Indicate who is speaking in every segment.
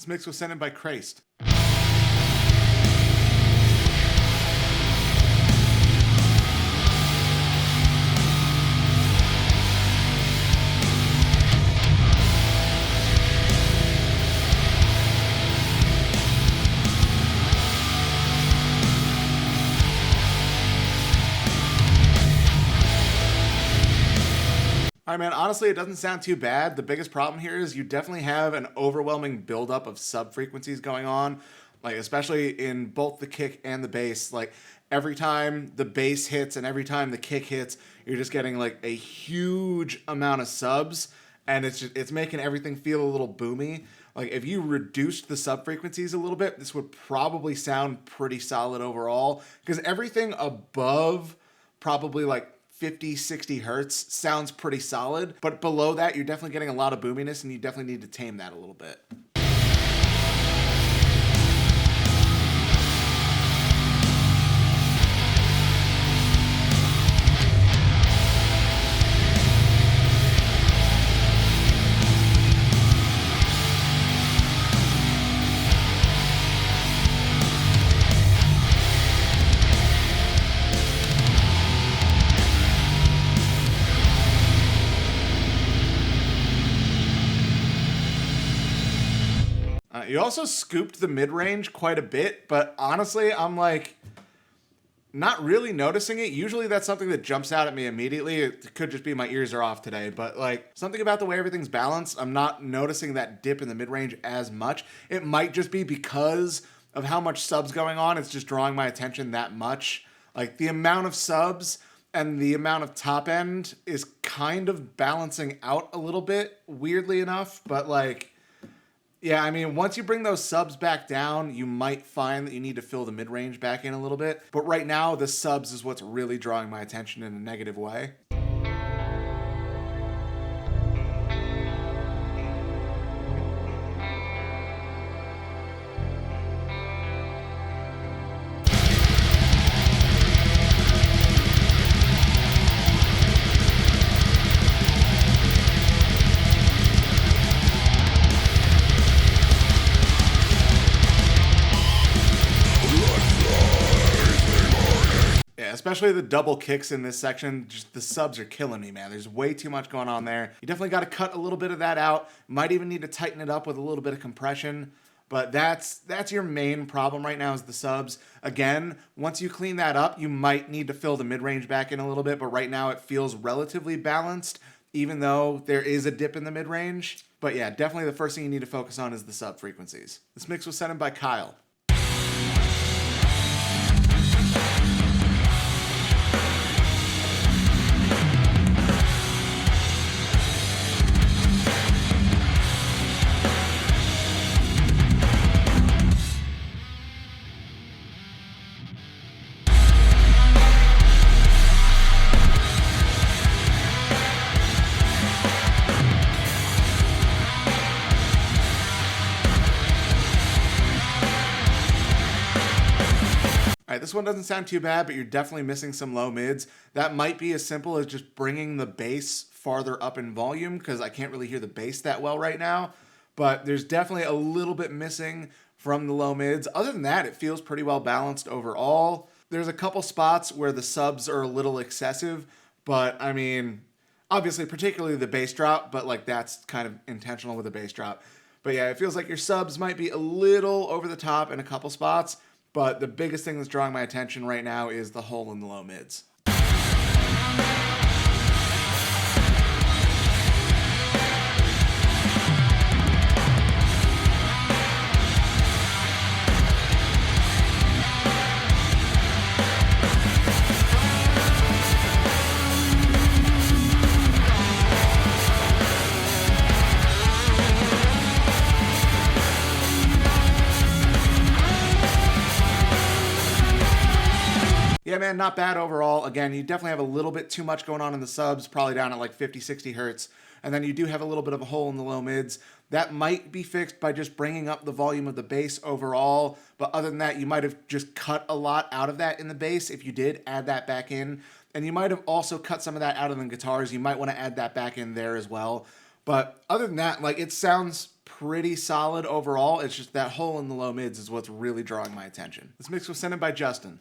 Speaker 1: This mix was sent in by Christ. All right, man, honestly, it doesn't sound too bad. The biggest problem here is you definitely have an overwhelming buildup of sub frequencies going on, like especially in both the kick and the bass. Like every time the bass hits and every time the kick hits, you're just getting like a huge amount of subs, and it's making everything feel a little boomy. Like if you reduced the sub frequencies a little bit, this would probably sound pretty solid overall, because everything above probably like 50, 60 hertz sounds pretty solid, but below that, you're definitely getting a lot of boominess, and you definitely need to tame that a little bit. You also scooped the mid-range quite a bit, but honestly, I'm like not really noticing it. Usually that's something that jumps out at me immediately. It could just be my ears are off today, but like something about the way everything's balanced, I'm not noticing that dip in the mid-range as much. It might just be because of how much subs going on. It's just drawing my attention that much. Like the amount of subs and the amount of top end is kind of balancing out a little bit, weirdly enough, but like, yeah, I mean, once you bring those subs back down, you might find that you need to fill the mid-range back in a little bit. But right now, the subs is what's really drawing my attention in a negative way. Especially the double kicks in this section, just the subs are killing me, man. There's way too much going on there. You definitely got to cut a little bit of that out. Might even need to tighten it up with a little bit of compression. But that's your main problem right now is the subs. Again, once you clean that up, you might need to fill the mid-range back in a little bit. But right now it feels relatively balanced, even though there is a dip in the mid-range. But yeah, definitely the first thing you need to focus on is the sub frequencies. This mix was sent in by Kyle. All right, this one doesn't sound too bad, but you're definitely missing some low mids. That might be as simple as just bringing the bass farther up in volume, because I can't really hear the bass that well right now. But there's definitely a little bit missing from the low mids. Other than that, it feels pretty well balanced overall. There's a couple spots where the subs are a little excessive, but I mean, obviously, particularly the bass drop, but like that's kind of intentional with the bass drop. But yeah, it feels like your subs might be a little over the top in a couple spots. But the biggest thing that's drawing my attention right now is the hole in the low mids. Yeah, man, not bad overall. Again, you definitely have a little bit too much going on in the subs, probably down at like 50, 60 hertz. And then you do have a little bit of a hole in the low mids. That might be fixed by just bringing up the volume of the bass overall. But other than that, you might have just cut a lot out of that in the bass if you did add that back in. And you might have also cut some of that out of the guitars. You might want to add that back in there as well. But other than that, like, it sounds pretty solid overall. It's just that hole in the low mids is what's really drawing my attention. This mix was sent in by Justin.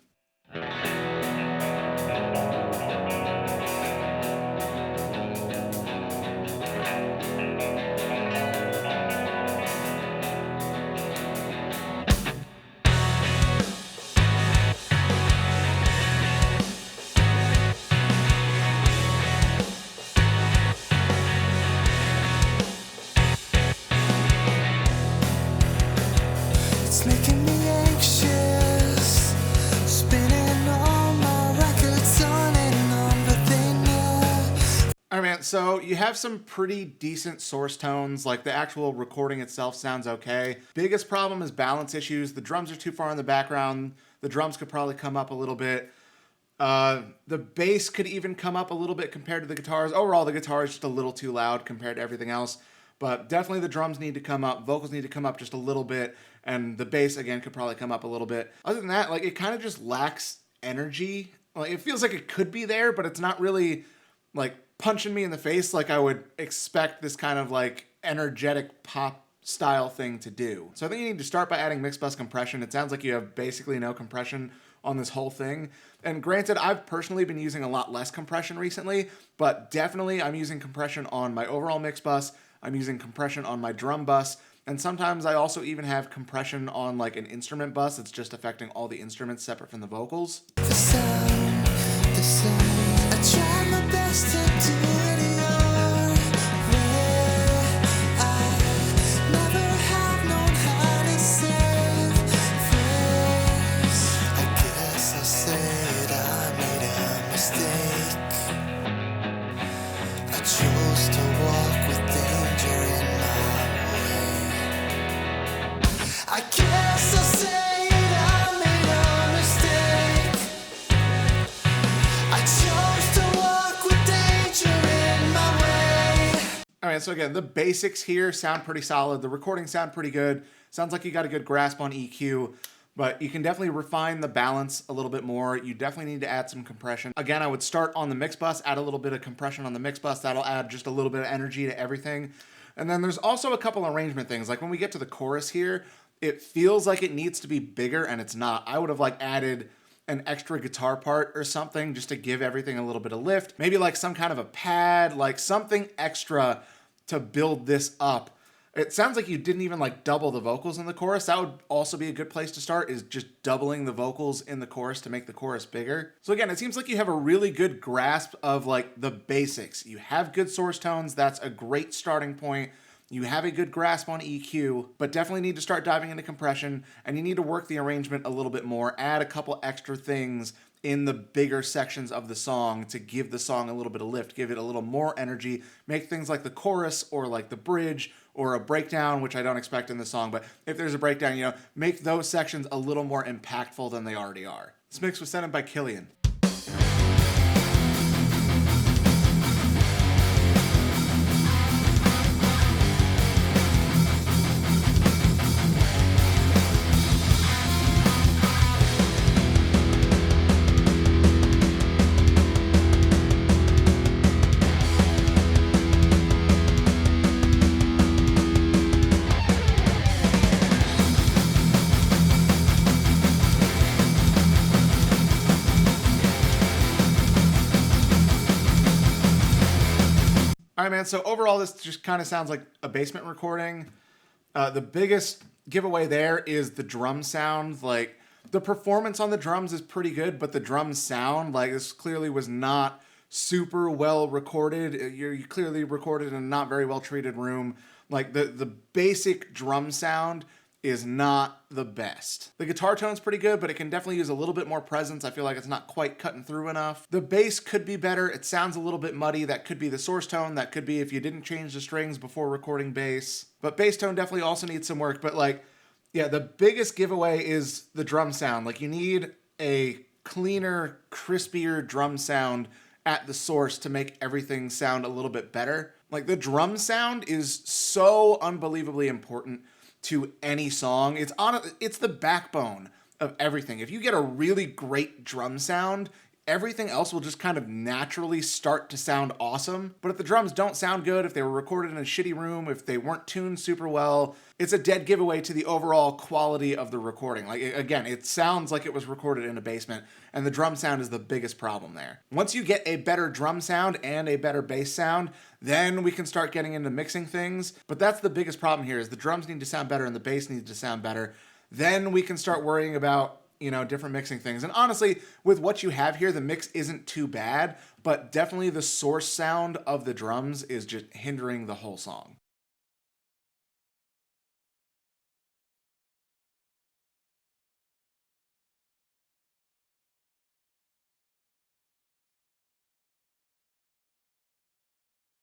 Speaker 2: It's making me anxious, spinning all my records on and on, but they know.
Speaker 1: All right, man. So you have some pretty decent source tones. Like, the actual recording itself sounds okay. Biggest problem is balance issues. The drums are too far in the background. The drums could probably come up a little bit. The bass could even come up a little bit compared to the guitars. Overall, the guitar is just a little too loud compared to everything else. But definitely the drums need to come up. Vocals need to come up just a little bit. And the bass, again, could probably come up a little bit. Other than that, like, it kind of just lacks energy. Like, it feels like it could be there, but it's not really, like, punching me in the face like I would expect this kind of, like, energetic pop style thing to do. So I think you need to start by adding mix bus compression. It sounds like you have basically no compression on this whole thing. And granted, I've personally been using a lot less compression recently, but definitely I'm using compression on my overall mix bus. I'm using compression on my drum bus. And sometimes I also even have compression on, like, an instrument bus. It's just affecting all the instruments separate from the vocals.
Speaker 2: The sound, I try my best to do it your way. I never have known how to save face. I guess I said I made a mistake. I chose to walk with danger in my way. I guess I said I made a mistake. I chose to walk with danger in my way.
Speaker 1: All right, so again, the basics here sound pretty solid. The recordings sound pretty good. Sounds like you got a good grasp on EQ, but you can definitely refine the balance a little bit more. You definitely need to add some compression. Again, I would start on the mix bus, add a little bit of compression on the mix bus. That'll add just a little bit of energy to everything. And then there's also a couple arrangement things. Like, when we get to the chorus here, it feels like it needs to be bigger, and it's not. I would have, like, added an extra guitar part or something just to give everything a little bit of lift. Maybe like some kind of a pad, like something extra to build this up. It sounds like you didn't even, like, double the vocals in the chorus. That would also be a good place to start, is just doubling the vocals in the chorus to make the chorus bigger. So again, it seems like you have a really good grasp of, like, the basics. You have good source tones. That's a great starting point. You have a good grasp on EQ, but definitely need to start diving into compression, and you need to work the arrangement a little bit more. Add a couple extra things in the bigger sections of the song to give the song a little bit of lift, give it a little more energy, make things like the chorus or like the bridge or a breakdown, which I don't expect in the song, but if there's a breakdown, you know, make those sections a little more impactful than they already are. This mix was sent in by Killian. All right, man. So overall, this just kind of sounds like a basement recording. The biggest giveaway there is the drum sound. Like, the performance on the drums is pretty good, but the drum sound, like, this clearly was not super well recorded. You clearly recorded in a not very well treated room. Like, the basic drum sound is not the best. The guitar tone's pretty good, but it can definitely use a little bit more presence. I feel like it's not quite cutting through enough. The bass could be better. It sounds a little bit muddy. That could be the source tone. That could be if you didn't change the strings before recording bass. But bass tone definitely also needs some work. But, like, yeah, the biggest giveaway is the drum sound. Like, you need a cleaner, crispier drum sound at the source to make everything sound a little bit better. Like, the drum sound is so unbelievably important to any song. It's the backbone of everything. If you get a really great drum sound, everything else will just kind of naturally start to sound awesome. But if the drums don't sound good, if they were recorded in a shitty room, if they weren't tuned super well, it's a dead giveaway to the overall quality of the recording. Like, again, it sounds like it was recorded in a basement, and the drum sound is the biggest problem there. Once you get a better drum sound and a better bass sound, then we can start getting into mixing things. But that's the biggest problem here, is the drums need to sound better and the bass needs to sound better. Then we can start worrying about, you know, different mixing things. And honestly, with what you have here, the mix isn't too bad, but definitely the source sound of the drums is just hindering the whole song.